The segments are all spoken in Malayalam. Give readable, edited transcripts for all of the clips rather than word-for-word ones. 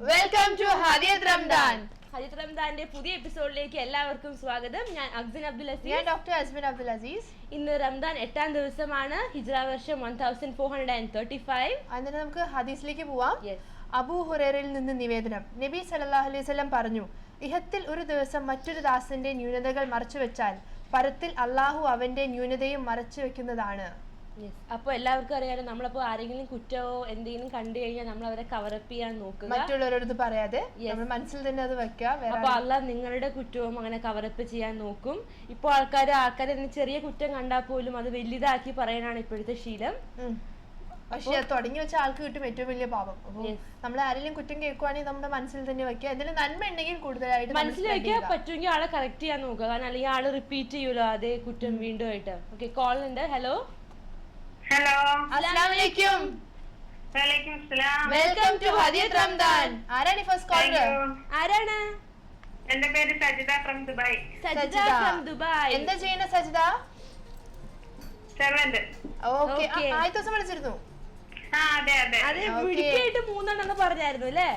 Welcome to Hadiyath Ramadan. ഹദിയത് റംദാന്റെ പുതിയ എപ്പിസോഡിലേക്ക് എല്ലാവർക്കും സ്വാഗതം. ഞാൻ അഗ്സിൻ അബ്ദുൽ അസീസ്. ഞാൻ ഡോക്ടർ അസ്മിൻ അബ്ദുൽ അസീസ്. ഇന്ന് റംദാൻ 8ാം ദിവസമാണ്. ഹിജ്റ വർഷം 1435. എന്നിട്ട് നമുക്ക് ഹദീസിലേക്ക് പോവാം. Yes. അബൂ ഹുറൈറയിൽ നിന്ന് നിവേദനം. നബി സല്ലല്ലാഹു അലൈഹി വസല്ലം പറഞ്ഞു, ഇഹത്തിൽ ഒരു ദിവസം മറ്റൊരു ദാസന്റെ ന്യൂനതകൾ മറച്ചു വെച്ചാൽ പരത്തിൽ അള്ളാഹു അവന്റെ ന്യൂനതയും മറച്ചു വെക്കുന്നതാണ്. അപ്പൊ എല്ലാവർക്കും അറിയാലോ, നമ്മളപ്പോ ആരെങ്കിലും കുറ്റമോ എന്തെങ്കിലും കണ്ടു കഴിഞ്ഞാൽ നമ്മൾ അവരെ കവറപ്പ് ചെയ്യാൻ നോക്കുക, മറ്റുള്ളവരോട് പറയാതെ നമ്മൾ മനസ്സിൽ തന്നെ അത് വെക്കുക. അപ്പൊ അള്ളാഹ് നിങ്ങളുടെ കുറ്റവും അങ്ങനെ കവറപ്പ് ചെയ്യാൻ നോക്കും. ഇപ്പൊ ആൾക്കാർ ചെറിയ കുറ്റം കണ്ടാൽ പോലും അത് വലുതാക്കി പറയാനാണ് ഇപ്പോഴത്തെ ശീലം. പക്ഷെ തുടങ്ങി വെച്ച ആൾക്ക് കിട്ടും ഏറ്റവും വലിയ പാപം. നമ്മൾ ആരെങ്കിലും കുറ്റം കേൾക്കുവാണെങ്കിൽ നമ്മുടെ മനസ്സിൽ തന്നെ വെക്കുക. എന്തെങ്കിലും നന്മ ഉണ്ടെങ്കിൽ കൂടുതലായിട്ട് മനസ്സിൽ വെക്കാൻ പറ്റുമെങ്കിൽ ആളെ കറക്റ്റ് ചെയ്യാൻ നോക്കുക. കാരണം അല്ലെങ്കിൽ ആള് റിപ്പീറ്റ് ചെയ്യൂലോ അതേ കുറ്റം വീണ്ടും ആയിട്ട്. ഓക്കെ, കോൾ ഉണ്ട്. ഹലോ ഹലോ, അസ്സലാമു അലൈക്കും. വലൈക്കും അസ്സലാം. Welcome to Hadiyath Ramadan. ആരാണ് ഫസ്റ്റ് കോളർ? ആരാണ്? എന്റെ പേര് Sajida from Dubai. Sajida from Dubai. എന്താ ചെയ്യുന്ന സജിദ? സെവന്റ്. ഓക്കെ, ആദ്യ ദിവസം വിളിച്ചിരുന്നു. അതെ അതെ അതെ, വിളിക്കായിട്ട് 3 എണ്ണം പറഞ്ഞായിരുന്നു അല്ലേ?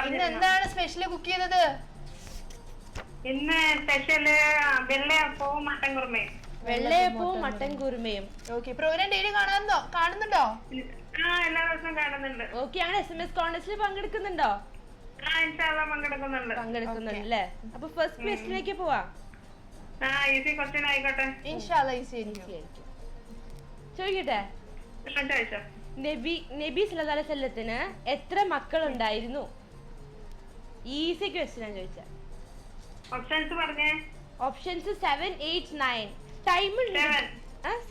ഇന്ന് എന്താണ് സ്പെഷ്യല് കുക്ക് ചെയ്തത്? ഇന്ന് സ്പെഷ്യല് വെള്ളയപ്പവും മട്ടൻ കുറുമയും. വെള്ളയപ്പവും മട്ടൻ കുറുമയും. ഓക്കെ, പ്രോഗ്രാം ഡെയിലി കാണുന്നുണ്ടോ? എല്ലാ ദിവസവും കാണുന്നുണ്ട്. ഓക്കെ, അങ്ങനെ SMS കോൺടെസ്റ്റിൽ പങ്കെടുക്കുന്നുണ്ടോ? ഇൻഷാല്ലാ പങ്കെടുക്കുന്നുണ്ട് അല്ലേ? അപ്പൊ ഫസ്റ്റ് ക്വസ്റ്റിലേക്ക് പോവാം. ഈസി ക്വസ്റ്റ്യൻ ആയിക്കോട്ടെ. ഇൻഷാല്ലാ ഈസി ആയിരിക്കും. ചോദിക്കട്ടെ, ചോദിച്ചോ. നബി സല്ലല്ലാഹു അലൈഹി വസല്ലത്തിന് എത്ര മക്കളുണ്ടായിരുന്നു? ഈസി ക്വസ്റ്റ്യൻ ആണ് ചോദിച്ചത്. ഓപ്ഷൻസ് പറഞ്ഞേ. ഓപ്ഷൻസ് 7, 8, 9. ടൈം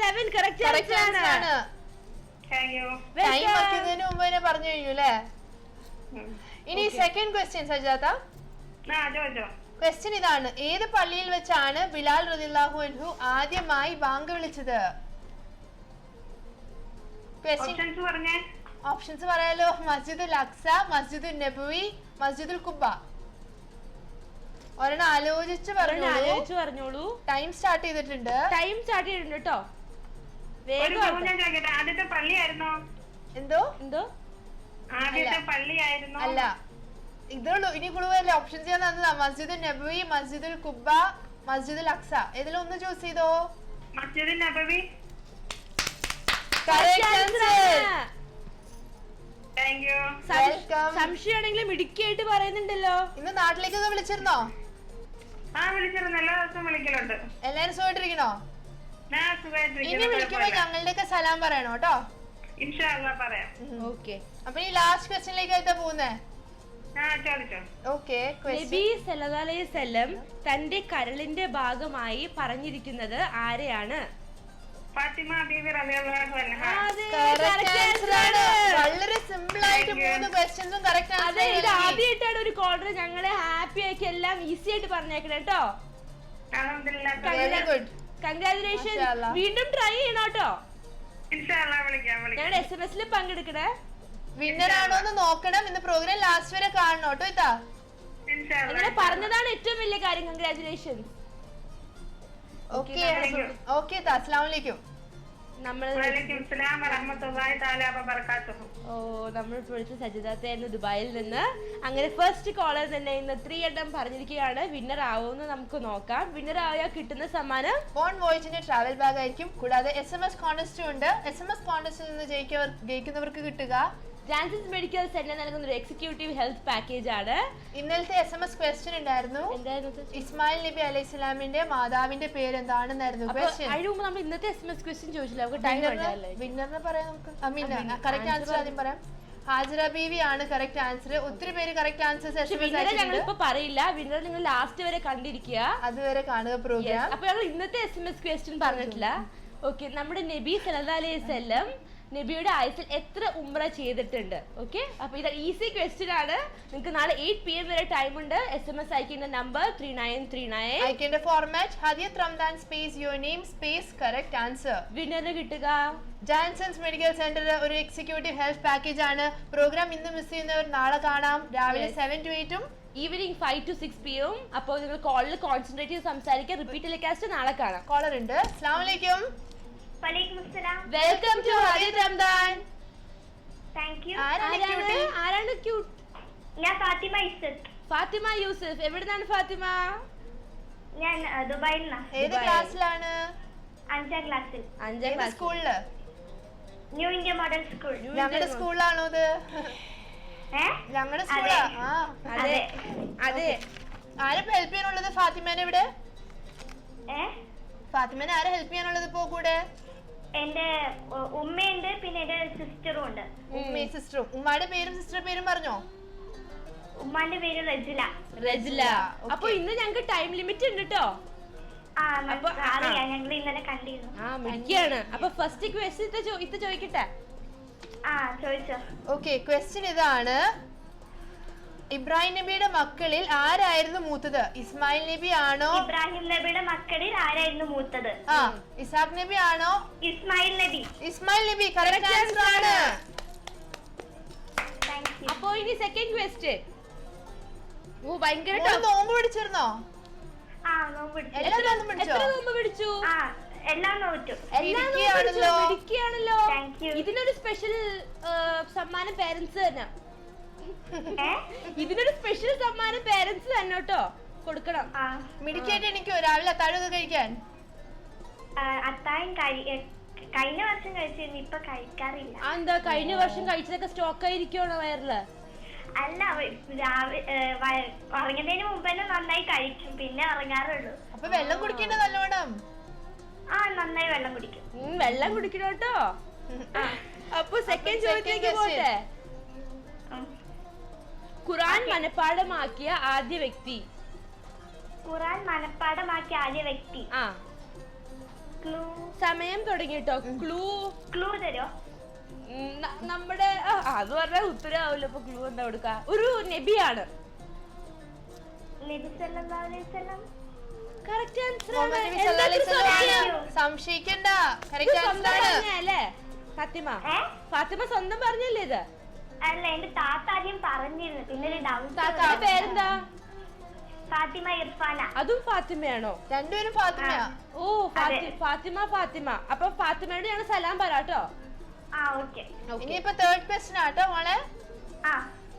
7 കറക്റ്റ് ആണ്. Thank you. ടൈം വെക്കുന്നതിന് മുമ്പ് തന്നെ പറഞ്ഞു കഴിഞ്ഞു അല്ലേ? ഇനി സെക്കൻഡ് ക്വസ്റ്റ്യൻ സജാത്ത. ചോദിച്ചോ. ക്വസ്റ്റ്യൻ ഇതാണ്, ഏത് പള്ളിയിൽ വെച്ചാണ് ബിലാൽ റളിയല്ലാഹു അൻഹു ആദ്യമായി ബാങ്ക് വിളിച്ചത്? ഓപ്ഷൻസ് പറഞ്ഞേ. ഓപ്ഷൻസ് പറയാലോ. മസ്ജിദുൽ അഖ്സ, മസ്ജിദുൽ നബവി, മസ്ജിദുൽ കുബ്ബ. ഒരെണ്ണം ആലോചിച്ച് പറഞ്ഞോളൂ. ടൈം സ്റ്റാർട്ട് ചെയ്തിട്ടുണ്ട് കേട്ടോ. ആദ്യത്തെ പള്ളിയായിരുന്നോ? എന്തോ ആദ്യത്തെ പള്ളിയായിരുന്നോ? അല്ല, ഇതുള്ളൂ. ഇനി കൂടുതൽ ഓപ്ഷൻസ് ഞാൻ തന്നതാ. മസ്ജിദുൽ നബവി, മസ്ജിദുൽ കുബ്ബ, മസ്ജിദുൽ അഖ്സ. ഏതിലും ഒന്ന് ചൂസ് ചെയ്തോ. മസ്ജിദുൽ നബവി. സംശയമാണെങ്കിലും ഇടുക്കിയായിട്ട് പറയുന്നുണ്ടല്ലോ. ഇന്ന് നാട്ടിലേക്കൊക്കെ വിളിച്ചിരുന്നോ? വിളിച്ചിരുന്നു. എല്ലാ ദിവസവും വിളിക്കലുണ്ട്. എല്ലാരും സുഖമായിട്ടിരിക്കണോ? ഇനി വിളിക്കുമ്പോ ഞങ്ങളുടെയൊക്കെ സലാം പറയണോ കേട്ടോ. ഇൻഷാല്ലാ പറയാം. ഓക്കെ, അപ്പൊ ഈ ലാസ്റ്റ് ക്വസ്റ്റ്യനിലേക്ക് ആയിട്ടാ പോകുന്നേ. ഓക്കെ, നബി സല്ലല്ലാഹു അലൈഹി വസല്ലം തന്റെ കരളിന്റെ ഭാഗമായി പറഞ്ഞിരിക്കുന്നത് ആരെയാണ്? ഫാത്തിമ ബീവി റളിയല്ലാഹു അൻഹാ. വളരെ സിമ്പിൾ ആയിട്ട് 3 ക്വസ്റ്റ്യൻസും കറക്റ്റ് ആണ്. ഇത് ആദ്യമായിട്ടാണ് ഒരു കോളർ ഞങ്ങളെ ഹാപ്പി ആക്കി എല്ലാം ഈസി ആയിട്ട് പറഞ്ഞേക്കണം കേട്ടോ. കൺഗ്രാജുലേഷൻ. വീണ്ടും ട്രൈ ചെയ്യണം കേട്ടോ. ഞങ്ങളുടെ SMS പങ്കെടുക്കണേ. വിന്നർ ആണോ എന്ന് നോക്കണം. ഇന്ന് പ്രോഗ്രാം ലാസ്റ്റ് വരെ കാണണം കേട്ടോ. ഇതാ അങ്ങനെ പറഞ്ഞതാണ് ഏറ്റവും വലിയ കാര്യം. കൺഗ്രാജുലേഷൻ. ഓക്കെ, അസ്സലാമു അലൈക്കും. നമ്മൾ വിളിച്ച സജിദാത്തായിരുന്നു ദുബായിൽ നിന്ന്. അങ്ങനെ ഫസ്റ്റ് കോളർ തന്നെ ഇന്ന് 3 എണ്ണം പറഞ്ഞിരിക്കുകയാണ്. വിന്നർ ആവുമെന്ന് നമുക്ക് നോക്കാം. വിന്നർ ആയാൽ കിട്ടുന്ന സമ്മാനം ബോൺ വോയിസിന്റെ ട്രാവൽ ബാഗ് ആയിരിക്കും. കൂടാതെ SMS കോൺടെസ്റ്റും ഉണ്ട്. SMS കോൺടെസ്റ്റിൽ നിന്ന് ജയിക്കുന്നവർക്ക് കിട്ടുക ജാൻസൺസ് മെഡിക്കൽ സെന്റർ നൽകുന്ന ഒരു എക്സിക്യൂട്ടീവ് ഹെൽത്ത് പാക്കേജ് ആണ്. ഇന്നലത്തെ SMS ക്വസ്റ്റ്യൻ ഉണ്ടായിരുന്നു, ഇസ്മായിൽ നബി അലൈഹി സ്വലാമിന്റെ മാതാവിന്റെ പേര് എന്താണെന്നായിരുന്നു ക്വസ്റ്റ്യൻ. അതിന് മുമ്പ് നമ്മൾ ഇന്നത്തെ SMS ക്വസ്റ്റ്യൻ ചോദിച്ചില്ല. വിന്നറിനെ പറയാം നമുക്ക്. കറക്റ്റ് ആൻസർ ആദ്യം പറയാം. ഹാജറ ബീവി ആണ് കറക്റ്റ് ആൻസർ. ഒത്തിരി പേര് കറക്റ്റ് ആൻസേഴ്സ് ഞങ്ങളിപ്പോ പറയില്ല. വിന്നർ നിങ്ങൾ ലാസ്റ്റ് വരെ കണ്ടിരിക്കുക, അതുവരെ കാണുക പ്രോഗ്രാം. അപ്പൊ ഞങ്ങൾ ഇന്നത്തെ SMS ക്വസ്റ്റ്യൻ പറഞ്ഞിട്ടില്ല. ഓക്കെ, നമ്മുടെ നബി സല്ലല്ലാഹു അലൈഹി വസല്ലം നബിയുടെ ആയുസ്സിൽ എത്ര ഉംറ ചെയ്തിട്ടുണ്ട്? ഓക്കെ, അപ്പൊ ഇത് ഈസി ക്വസ്റ്റ്യൻ ആണ്. നിങ്ങൾക്ക് നാളെ 8 PM വരെ ടൈം ഉണ്ട്. SMS അയക്കേണ്ട നമ്പർ 3939. അയക്കേണ്ട format Hadiyath Ramadan space your name space correct answer. വിന്നറിന് കിട്ടുക ജാൻസൺസ് മെഡിക്കൽ സെന്റർ ഒരു എക്സിക്യൂട്ടീവ് ഹെൽത്ത് പാക്കേജ് ആണ്. പ്രോഗ്രാം ഇന്ന് മിസ് ചെയ്യുന്നവർ നാളെ കാണാം. രാവിലെ 7 to 8 ഈവനിങ് 5 to 6 PM. അപ്പോൾ നിങ്ങൾ കോളിൽ കോൺസെൻട്രേറ്റ് ചെയ്ത് സംസാരിക്കുക. റിപ്പീറ്റ് ടെലികാസ്റ്റ് നാളെ കാണാം. കോളർ ഉണ്ട്. അസ്സലാമു അലൈക്കും. Welcome to Hadiyath Ramadan. Thank you. ആരാണ് ക്യൂട്ട്? ഞാൻ ഫാത്തിമ ഇസ്സത്ത്. ഫാത്തിമ യൂസഫ്. എവിടുന്നാണ് ഫാത്തിമ? ഞാൻ ദുബായിൽ നിന്നാണ്. ഏത് ക്ലാസ്സിലാണ്? 5ാം ക്ലാസ്സിൽ. 5ാം ഏത് ക്ലാസ്. സ്കൂളില്? New India model school. ഞങ്ങളുടെ സ്കൂളിലാണോ ഇത്? ഞങ്ങളുടെ സ്കൂളാ. ആ അതെ അതെ. ആരും ഹെൽപ്പ് ചെയ്യാനുള്ളത് ഫാത്തിമേനെ ഇവിടെ? ഫാത്തിമേനെ ആരെ ഹെൽപ്പ് ചെയ്യാനുള്ളത് ഇപ്പോ കൂടെ? എന്റെ ഉമ്മയുണ്ട്, പിന്നെ എന്റെ സിസ്റ്ററും ഉണ്ട്. ഉമ്മയും സിസ്റ്ററും. ഉമ്മയുടെ പേരും സിസ്റ്ററുടെ പേരും പറഞ്ഞോ? ഉമ്മാന്റെ പേര് റജില. റജില. അപ്പൊ ഇന്ന് ഞങ്ങക്ക് ടൈം ലിമിറ്റ് ഉണ്ട് കേട്ടോ. അറിയാം, ഞങ്ങൾ ഇന്നലെ കണ്ടിരുന്നു. മിടിക്കാണ്. അപ്പൊ ഫസ്റ്റ് ക്വസ്റ്റ്യൻ ഇത് ചോദിക്കട്ടെ. ചോദിച്ചോ. ഓക്കെ, ക്വസ്റ്റ്യൻ ഇതാണ്. ഇബ്രാഹിം നബിയുടെ മക്കളിൽ ആരായിരുന്നു മൂത്തത്? ഇസ്മായിൽ നബി ആണോ? ഇബ്രാഹിം നബിയുടെ മക്കളിൽ ആരായിരുന്നു മൂത്തത്? ഇസാഖ് നബി ആണോ? ഇസ്മായിൽ നബി. ഇസ്മായിൽ നബി കറക്റ്റ് ആൻസർ ആണ്. അപ്പൊ ഇനി സെക്കൻഡ് ക്വസ്റ്റ്യൻ. ഓ ഭയങ്കര നോമ്പ് പിടിച്ചിരുന്നോ? എല്ലാം നോമ്പ് പിടിച്ചോ? എത്ര നോമ്പ് പിടിച്ചു? എല്ലാം നോറ്റു. മിടുക്കിയാണല്ലോ. ഇതിനൊരു സ്പെഷ്യൽ സമ്മാനം പേരൻസ് തന്നെ. ഇതിനൊരു സ്പെഷ്യൽ സമ്മാനം പേരൻസ് തന്നെ കേട്ടോ കൊടുക്കണം. മിടുക്കിയായിട്ട് എനിക്കോ രാവിലെ അത്താഴമൊക്കെ കഴിക്കാൻ? അത്താഴം കഴിഞ്ഞ വർഷം കഴിച്ചിരുന്നു, ഇപ്പൊ കഴിക്കാറില്ല. എന്താ കഴിഞ്ഞ വർഷം കഴിച്ചതൊക്കെ സ്റ്റോക്ക് ആയിരിക്കണോ വയറില്? അല്ല, ഉറങ്ങുന്നതിന് മുമ്പ് തന്നെ നന്നായി കഴിക്കും, പിന്നെ ഉറങ്ങാറുള്ളൂ. അപ്പൊ വെള്ളം കുടിക്കേണ്ട നല്ലോണം? നന്നായി വെള്ളം കുടിക്കും. വെള്ളം കുടിക്കണം കേട്ടോ. അപ്പൊ സെക്കൻഡ് ചോദ്യത്തിലേക്ക് പോട്ടെ. ഖുർആൻ മനഃപ്പാഠമാക്കിയ ആദ്യ വ്യക്തി? ഖുർആൻ മനഃപ്പാഠമാക്കിയ ആദ്യ വ്യക്തി? സമയം തുടങ്ങിട്ടോ. ക്ലൂ തരോ? നമ്മുടെ അത് പറഞ്ഞാൽ ഉത്തരവാവില്ല. ഇപ്പൊ ക്ലൂ എന്താ കൊടുക്ക? ഒരു നബിയാണ്. നബി സല്ലല്ലാഹു അലൈഹി വസല്ലം. കറക്റ്റ് ആൻസർ സംശയിക്കണ്ട, കറക്റ്റ് ആൻസർ ആണ്. ഫാത്തിമ ഫാത്തിമ സ്വന്തം പറഞ്ഞല്ലേ ഇത്? അല്ല, എന്റെ താത്ത ആദ്യം പറഞ്ഞിരുന്നു, പിന്നെ ഒരു ഡൗട്ട്. താത്തയുടെ പേരെന്താ? ഫാത്തിമ ഇർഫാന. അതും ഫാത്തിമയാണോ? രണ്ടുപേരും ഫാത്തിമ. ഓ ഫാത്തിമ. അപ്പൊ ഫാത്തിമയോട് ഞങ്ങൾ സലാം പറയാട്ടോ. ഇനിയിപ്പോ തേർഡ് ക്വസ്റ്റ്യൻ ആട്ടോ മോളെ.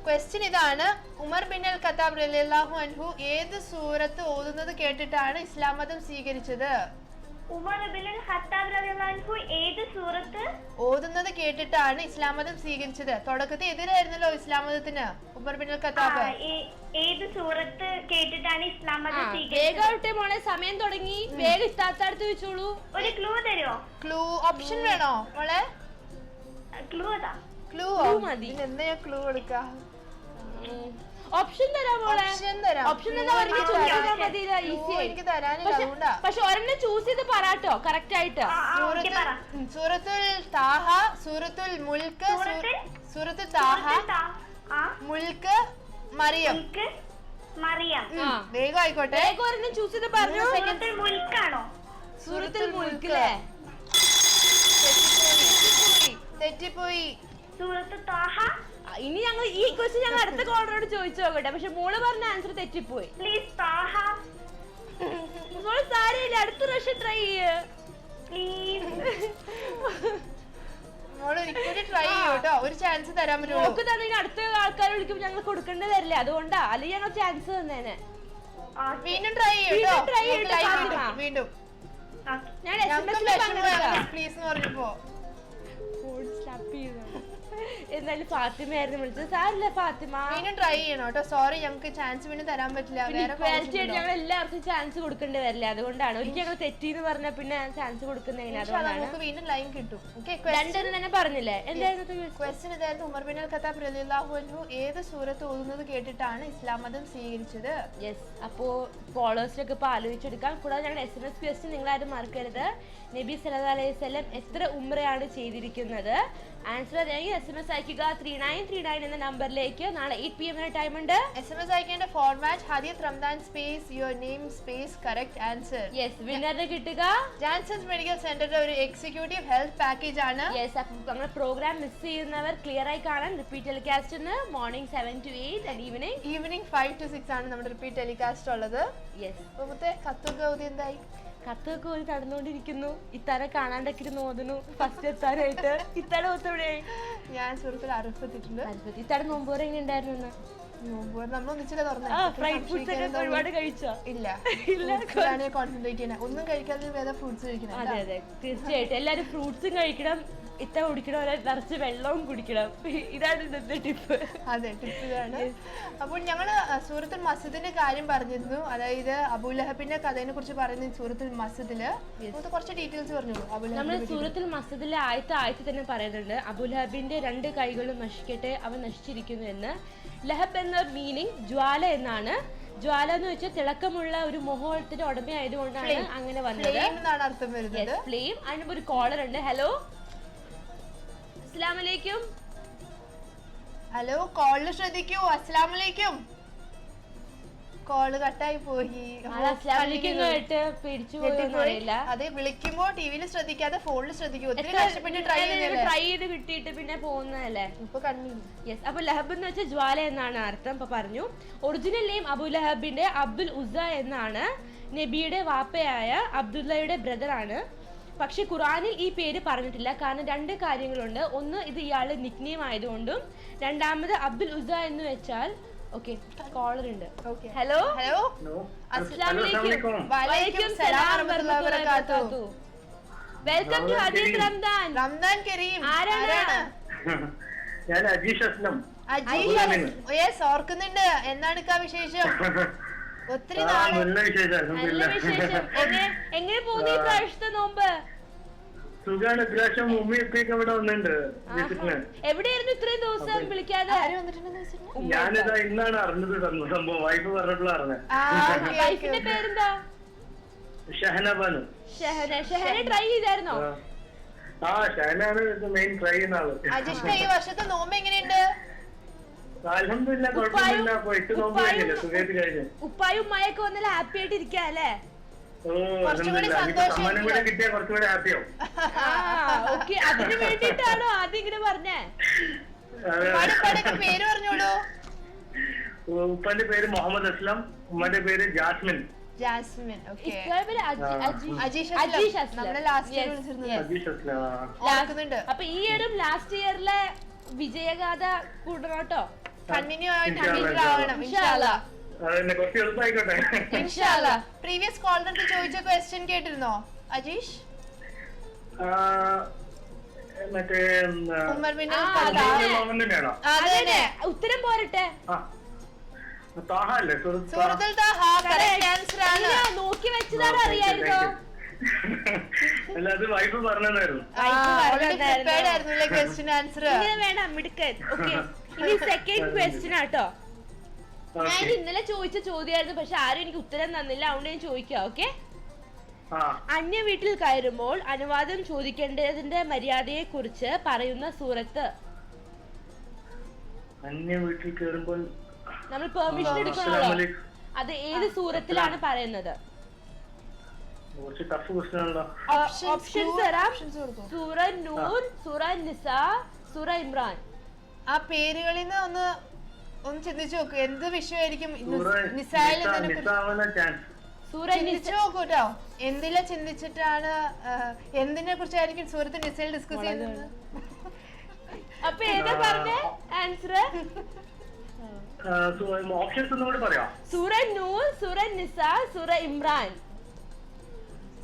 ക്വസ്റ്റ്യൻ ഇതാണ്. ഉമർ ബിൻ അൽ ഖത്താബ് റളിയല്ലാഹു അൻഹു ഏത് സൂറത്ത് ഓതുന്നത് കേട്ടിട്ടാണ് ഇസ്ലാം മതം സ്വീകരിച്ചത്? ഉമർ ബിൻ അൽ ഖത്താബ് റളിയല്ലാഹു അൻഹു ഏത് സൂറത്ത് ഓതുന്നത് കേട്ടിട്ടാണ് ഇസ്ലാം മതം സ്വീകരിച്ചത്? തുടക്കത്തിൽ എതിരായിരുന്നല്ലോ ഇസ്ലാം മതത്തിന് ഉമർ ബിൻ അൽ ഖത്താബ്. ഏത് സൂറത്ത് കേട്ടിട്ടാണ് ഇസ്ലാം മതം സ്വീകരിച്ചത്? വേഗം മോളെ, സമയം തുടങ്ങി. വേഗം ഇത്താത്തടുത്ത് വെച്ചോളൂ. ഒരു ക്ലൂ തരുമോ? ക്ലൂ ഓപ്ഷൻ വേണോ മോളെ? ക്ലൂ അതാ. ക്ലൂ മതി. എന്താ ക്ലൂ കൊടുക്ക? ഓപ്ഷൻ തരാം മോളെ. ഓപ്ഷൻ എനിക്ക് തരാനില്ല. പക്ഷെ ഒരെണ്ണം ചൂസ് ചെയ്ത് പറയാട്ടോ കറക്റ്റ് ആയിട്ട്. സൂറത്തുൽ താഹ, സൂറത്തുൽ മുൽക്ക്, സൂറത്തുൽ താഹ, മുൽക്ക്, മറിയം. വേഗം ആയിക്കോട്ടെ. വേഗം ഒരെണ്ണം ചൂസ് ചെയ്ത് പറഞ്ഞു. സൂറത്തുൽ മുൽക്കാണോ? സൂറത്തുൽ മുൽക്കിലെ തെറ്റിപ്പോയി. സൂറത്തുൽ താഹ. ഇനി ഞങ്ങൾ ഈ ക്വസ്റ്റ്യൻ ഞങ്ങൾ അടുത്ത കോളറോട് ചോദിച്ചു നോക്കട്ടെ. പക്ഷെ മോള് പറഞ്ഞ ആൻസർ തെറ്റിപ്പോയി. പ്ലീസ് താഹ. മോള് സാരമില്ല, അടുത്ത പ്രാവശ്യം ട്രൈ ചെയ്യ്. മോള് ഒരിക്കലും ട്രൈ ചെയ്യൂട്ടോ. ഒരു ചാൻസ് തരാൻ പറ്റുമോ? നോക്ക് തന്നെ അടുത്ത ആൾക്കാർ വിളിക്കുമ്പോൾ ഞങ്ങൾ കൊടുക്കേണ്ടി വരില്ല. അതുകൊണ്ടാ, അല്ലെങ്കിൽ ഞങ്ങൾ ചാൻസ് തന്നേനെ. വീണ്ടും ട്രൈ ചെയ്യൂട്ടോ. വീണ്ടും ഞാൻ SMS പ്ലീസ് പറഞ്ഞപ്പോ എന്നാലും ഫാത്തിമയായിരുന്നു വിളിച്ചത്. സാരില്ല ഫാത്തിമ, വീണ്ടും ട്രൈ ചെയ്യണം കേട്ടോ. സോറി, ഞങ്ങൾക്ക് ചാൻസ് വീണ്ടും തരാൻ പറ്റില്ല. ഞങ്ങൾ എല്ലാവർക്കും ചാൻസ് കൊടുക്കേണ്ടി വരില്ല. അതുകൊണ്ടാണ് ഒരിക്കൽ ഞങ്ങൾ തെറ്റിന്ന് പറഞ്ഞ പിന്നെ ചാൻസ് കൊടുക്കുന്നതിന്. അതുകൊണ്ടാണ് വീണ്ടും ലൈൻ കിട്ടും. രണ്ടെണ്ണം തന്നെ പറഞ്ഞില്ലേ? എന്തായിരുന്നു ക്വസ്റ്റ്യൻ? ഇതായിരുന്നു. ഉമർ ബിൻ അൽ ഖത്താബ് റളിയല്ലാഹു അൻഹു ഏത് സൂറത്ത് ഓതുന്നത് കേട്ടിട്ടാണ് ഇസ്ലാം മതം സ്വീകരിച്ചത്? യെസ്. അപ്പോ ഫോളോവേഴ്സിനൊക്കെ ഇപ്പൊ ആലോചിച്ചെടുക്കാം. കൂടാതെ ഞങ്ങളുടെ SMS ക്വസ്റ്റ്യൻ നിങ്ങളാരും മറക്കരുത്. നബി സല്ലല്ലാഹു അലൈഹി വസല്ലം എത്ര ഉംറയാണ് ചെയ്തിരിക്കുന്നത്? ആൻസർ അറിയാമെങ്കിൽ SMS അയക്കുക 3939 എന്ന നമ്പറിലേക്ക്. നാളെ 8 PM ടൈം ഉണ്ട്. SMS അയക്കേണ്ട format Hadiyath Ramadan space your name space correct answer. Yes. വിന്നറിനെ കിട്ടുക ജാൻസൺസ് മെഡിക്കൽ സെന്ററിന്റെ ഒരു എക്സിക്യൂട്ടീവ് ഹെൽത്ത് പാക്കേജ് ആണ്. യെസ്. അപ്പോൾ നമ്മുടെ പ്രോഗ്രാം മിസ് ചെയ്യുന്നവർ ക്ലിയർ ആയി കാണാൻ repeat telecast morning 7 to 8 and evening 5 to 6 ആണ് നമ്മുടെ റിപ്പീറ്റ് ടെലികാസ്റ്റ് ഉള്ളത്. യെസ്. മുമ്പത്തെ കത്തുകൗതി എന്തായി? കത്തൊക്കെ ഒരു നടന്നുകൊണ്ടിരിക്കുന്നു. ഇത്താരെ കാണാണ്ടൊക്കെ നോതുന്നു. ഫസ്റ്റ് എത്താനായിട്ട് ഇത്താടെ ഒത്തോടെ ഞാൻ സുഹൃത്തിൽ അറുപത്തിട്ടുണ്ട്. ഇത്താടെ നോമ്പോറ് എങ്ങനെ ഉണ്ടായിരുന്നു? നമ്മൾ ഒന്നിച്ചില്ല ഫ്രൈഡ് ഫ്രൂട്ട്സ് ഒക്കെ ഒരുപാട് കഴിച്ചോ? ഇല്ല കോൺസെൻട്രേറ്റ് ചെയ്യണേ. ഒന്നും കഴിക്കാതെ വേറെ ഫ്രൂട്ട്സ് കഴിക്കണം. അതെ അതെ തീർച്ചയായിട്ടും എല്ലാരും ഫ്രൂട്ട്സും കഴിക്കണം, ഇത്ത കുടിക്കണം, നിറച്ച് വെള്ളവും കുടിക്കണം. ഇതാണ് ഇന്നത്തെ ടിപ്പ്. അതെ, ടിപ്പ് ഇതാണ്. അപ്പോൾ ഞങ്ങള് സൂറത്തുൽ മസ്ജിദിന്റെ കാര്യം പറഞ്ഞിരുന്നു. അതായത് അബൂലഹബിന്റെ കഥയെ കുറിച്ച് പറയുന്ന സൂറത്തുൽ മസ്ജിദില് കുറച്ച് ഡീറ്റെയിൽസ് പറഞ്ഞോളൂ. നമ്മൾ സൂറത്തുൽ മസ്ജിദിലെ ആയത്ത് തന്നെ പറയുന്നുണ്ട്, അബൂലഹബിന്റെ 2 കൈകളും നശിക്കട്ടെ, അവൻ നശിച്ചിരിക്കുന്നു എന്ന്. ലഹബ് എന്ന മീനിങ് ജ്വാല എന്നാണ്. ജ്വാല എന്ന് വെച്ചാൽ തിളക്കമുള്ള ഒരു മോഹത്തിന്റെ ഉടമയായതുകൊണ്ടാണ് അങ്ങനെ വന്നത്. അർത്ഥം വരുന്നത് ഫ്ലെയിം. അതിന് ഒരു കോളർ ഉണ്ട്. ഹലോ, അസ്സലാമലൈക്കും. ഹലോ, കോള് ശ്രദ്ധിക്കൂ. അസ്സലാമലൈക്കും. കോള് കട്ടായി പോയി. പേടിച്ചു പോയില്ല. അതെ, വിളിക്കുമ്പോ ടിവിയിൽ ശ്രദ്ധിക്കാതെ ഫോണിൽ ശ്രദ്ധിക്കൂ. ട്രൈ ചെയ്ത് കിട്ടിയിട്ട് പിന്നെ പോകുന്നതല്ലേ. ഇപ്പൊ കണ്ണി. യെസ്. അപ്പൊ ലഹബ് എന്ന് വെച്ചാൽ ജ്വാല എന്നാണ് അർത്ഥം. ഇപ്പൊ പറഞ്ഞു. ഒറിജിനൽ നെയിം അബു ലഹബിന്റെ അബ്ദുൽ ഉസ്സ എന്നാണ്. നബിയുടെ വാപ്പയായ അബ്ദുള്ളയുടെ ബ്രദർ ആണ്. പക്ഷെ ഖുറാനിൽ ഈ പേര് പറഞ്ഞിട്ടില്ല. കാരണം 2 കാര്യങ്ങളുണ്ട്. ഒന്ന്, ഇത് ഇയാള് നിക്നെയിം ആയതുകൊണ്ടും, രണ്ടാമത് അബ്ദുൽ ഉസ്സ എന്ന് വെച്ചാൽ. ഓക്കെ, കോളർ ഉണ്ട്. ഹലോ ഹലോ, അസ്സലാമലൈക്കും. വലൈക്കും സലാം വറഹ്മത്തുള്ളാഹി വബറകാതുഹു. വെൽക്കം ടു ഹദീസ് റംദാൻ. റംദാൻ കരീം. ആരാണ്? ഞാൻ അജീഷ് അസ്ലം. അജീഷ്. യെസ്, ഓർക്കുന്നുണ്ട്. എന്താണ് വിശേഷം? ഒത്തിരി നാളെ. നല്ല വിശേഷം. എങ്ങനെ പോകുന്നു ഈ പ്രാവശ്യത്തെ നോമ്പ്? സുഖാണ്. ഇപ്രാവശ്യം ഉമ്മയൊക്കെ ഇവിടെ വന്നിട്ടുണ്ട്. എവിടെയായിരുന്നു ഇത്രയും ദിവസം വിളിക്കാതെ? ഞാനിതാ ഇന്നാണ് അറിഞ്ഞത് സംഭവം. വൈഫ് പറഞ്ഞിട്ടുള്ള അറിഞ്ഞത്. വൈഫിന്റെ പേരെന്താ? ഷഹനബാനു. ഷഹന ട്രൈ ചെയ്തായിരുന്നോ? ആ, ഷഹനാണ് മെയിൻ ട്രൈ ചെയ്യുന്ന ആള്. അജിഷ്ക, ഈ വർഷത്തെ നോമ്പ് എങ്ങനെയുണ്ട്? അൽഹംദുലില്ലാ, കുഴപ്പമില്ല. പോയിട്ട് നോമ്പ് കഴിഞ്ഞില്ല, സുഖമായിട്ട് കഴിഞ്ഞു. ഉപ്പായും ഉമ്മായൊക്കെ വന്നാൽ ഹാപ്പി ആയിട്ട് ഇരിക്കാം അല്ലേ? സമ്മാനം കൂടെ കിട്ടിയാൽ കുറച്ചുകൂടെ ഹാപ്പിയാവും. അതിന് വേണ്ടിട്ടാണോ ആദ്യം ഇങ്ങനെ പറഞ്ഞേ? പേര് പറഞ്ഞോളൂ. ഉപ്പാന്റെ പേര് മുഹമ്മദ് അസ്ലം, ഉമ്മാന്റെ പേര് ജാസ്മിൻ. ജാസ്മിൻ. അപ്പൊ ഈ ഇയറും ലാസ്റ്റ് ഇയറിലെ വിജയഗാഥ കൂടണോട്ടോ. കണ്ടിന്യൂ ആവണം ഇൻഷാല്ലാ. പ്രീവിയസ് കോളർ ചോദിച്ച ക്വസ്റ്റ്യൻ കേട്ടിരുന്നോ അജീഷ്? മറ്റേ ഉത്തരം പോരട്ടെ. നോക്കി വെച്ചതാണ്. അറിയായിരുന്നോ? അല്ല, അത് വൈഫ് പറഞ്ഞതായിരുന്നു. വേണം മിടുക്കൻ. ഓക്കെ, ഇനി സെക്കൻഡ് ക്വസ്റ്റ്യൻ ആട്ടോ. ഞാൻ ഇന്നലെ ചോദിച്ച ചോദ്യമായിരുന്നു, പക്ഷെ ആരും എനിക്ക് ഉത്തരം തന്നില്ല. അതുകൊണ്ട് ഞാൻ ചോദിക്കാം. ഓക്കെ, അന്യ വീട്ടിൽ കയറുമ്പോൾ അനുവാദം ചോദിക്കേണ്ടതിന്റെ മര്യാദയെ കുറിച്ച് പറയുന്ന സൂറത്ത്. അന്യ വീട്ടിൽ കയറുമ്പോൾ നമ്മൾ പെർമിഷൻ എടുക്കണല്ലോ. അത് ഏത് സൂറത്തിലാണ് പറയുന്നത്? ഓപ്ഷൻസ് തരാം. സൂറ നൂർ, സൂറ നിസ, സൂറ ഇമ്രാൻ. ആ പേരുകളിൽ നിന്ന് ഒന്ന് ചിന്തിച്ചു നോക്കൂ. എന്ത് വിഷയമായിരിക്കും? ചിന്തിച്ചു നോക്കൂട്ടോ. എന്തിലെ ചിന്തിച്ചിട്ടാണ്, എന്തിനെ കുറിച്ചായിരിക്കും സൂറത്ത് നിസയിൽ ഡിസ്കസ് ചെയ്യുന്നത്? അപ്പൊ ഏതാ പറഞ്ഞ ആൻസർ? സൂറ നൂർ, സൂറ നിസ, സൂറ ഇമ്രാൻ.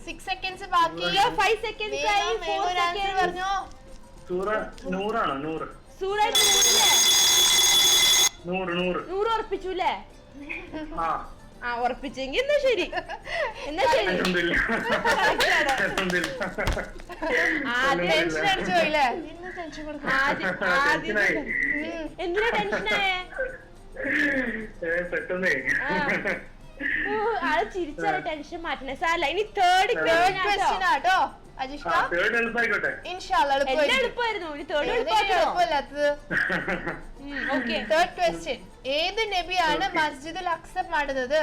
6 സെക്കൻഡ്സ് ബാക്കി. 5 സെക്കൻഡ്സ് ആയി. 4 സെക്കൻഡ്സ് പറഞ്ഞോ. സൂറ നൂറാണോ? നൂറ്. സൂറ നൂറിലെ 100 ഉറപ്പിച്ചുല്ലേ? ആ, ഉറപ്പിച്ചെങ്കിൽ എന്നാ ശരി. എന്നാ ശരി. ടെൻഷൻ അടിച്ചു പോയില്ലേ? എന്തിനാ ടെൻഷനായേ? ആള് ചിരിച്ചാല് ടെൻഷൻ മാറ്റണേ. സാരല്ല. ഇനി തേർഡ് ക്വസ്റ്റ്യൻ ആട്ടോ. എല്ലാം എളുപ്പമായിരുന്നു. ഇനി തേർഡ് തേർഡ് ക്വസ്റ്റ്യൻ. ഏത് നബിയാണ് മസ്ജിദുൽ അക്സ പണിതത്?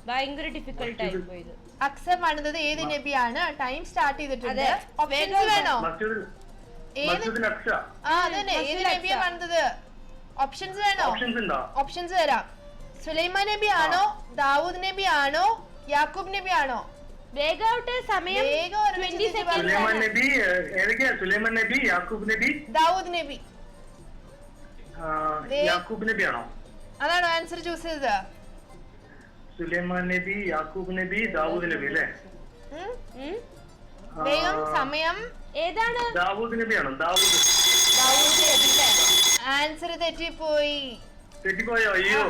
ഭയങ്കര ഡിഫിക്കൽട്ട് ആയി പോയത്. അക്സ പണിതത് ഏത് നബിയാണ്? ടൈം സ്റ്റാർട്ട് ചെയ്തിട്ടുണ്ട്. ഓപ്ഷൻസ് വേണോ? അതന്നെ, ഏത് നബിയാ പണിതത്? ഓപ്ഷൻസ് വേണോ? ഓപ്ഷൻസ് തരാം. സുലൈമാൻ നബി ആണോ, ദാവൂദ് നബി ആണോ, യാക്കൂബ് നബി ആണോ? വേഗാവട്ടെ, സമയം 20 സെക്കൻഡ്. സുലൈമാൻ നബി, യാക്കൂബ് നബി, ദാവൂദ് നബി. യാക്കൂബ് നബി ആണോ? അതാണോ ആൻസർ ചൂസ് ചെയ്തത്? സുലൈമാൻ നബി, യാക്കൂബ് നബി, ദാവൂദ് നബി അല്ലേ? വേഗം സമയം. ഏതാണ്? ദാവൂദ് നബിയാണോ? ദാവൂദ്. ആൻസർ തെറ്റിപ്പോയി. തെറ്റിപ്പോയോ? അയ്യോ.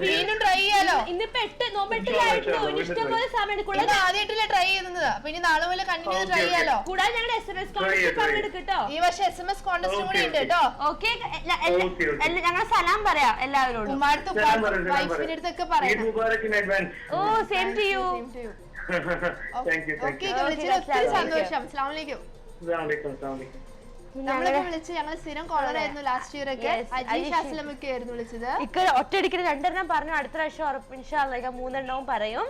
വീണ്ടും ട്രൈ ചെയ്യാലോ. ഇന്നിപ്പോ 8 നോമ്പെട്ടിലായിരുന്നു. ഇഷ്ടംപോലെ സമയം എടുക്കുള്ളൂ. ആദ്യമായിട്ടല്ലേ ട്രൈ ചെയ്യുന്നത്. അപ്പൊ ഇനി നാളെ പോലെ കണ്ടിന്യൂ ട്രൈ ചെയ്യാലോ. കൂടാതെ ഞങ്ങളുടെ SMS കോൺടെസ്റ്റ് പങ്കെടുക്കട്ടോ. ഈ വർഷം SMS കോൺടെസ്റ്റ് കൂടി ഉണ്ട് കേട്ടോ. ഓക്കെ, ഞങ്ങൾ സലാം പറയാം എല്ലാവരോടും. ഉമ്മാടുത്ത് വൈഫിന്റെ അടുത്തൊക്കെ പറയാം. ഓ, സെയിം ടു യു. ഓക്കെ, വിളിച്ചതിൽ ഒത്തിരി സന്തോഷം. അസ്സലാമു അലൈക്കും. നമ്മളൊക്കെ വിളിച്ച് ഞങ്ങൾ സ്ഥിരം കോളർ ആയിരുന്നു ലാസ്റ്റ് ഇയർ ഒക്കെ. അജീഷ് അസ്ലമൊക്കെ ആയിരുന്നു വിളിച്ചത്. ഇക്ക ഒറ്റയടിക്ക് 2 പറഞ്ഞു. അടുത്ത പ്രാവശ്യം ഉറപ്പ് ഇൻഷാ അല്ലാഹ് 3 പറയും.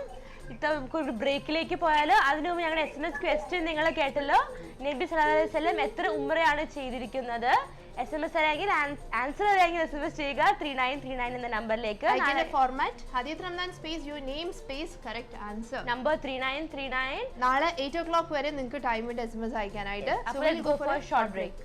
ഇപ്പൊ നമുക്ക് ഒരു ബ്രേക്കിലേക്ക് പോയാലോ. അതിനു മുമ്പ് ഞങ്ങളുടെ SMS ക്വസ്റ്റ്യൻ നിങ്ങൾ കേട്ടല്ലോ. നബി സല്ലല്ലാഹു അലൈഹി വസല്ലം എത്ര ഉംറയാണ് ചെയ്തിരിക്കുന്നത്? SMS അറിയാമെങ്കിൽ ആൻസർ അറിയാമെങ്കിൽ SMS ചെയ്യുക 3939 എന്ന നമ്പറിലേക്ക്. Format Hadith Ramadan space your name space correct answer number 3939. നാളെ 8 o'clock വരെ നിങ്ങൾക്ക് ടൈം ഉണ്ട് SMS അയക്കാനായിട്ട്. Short break.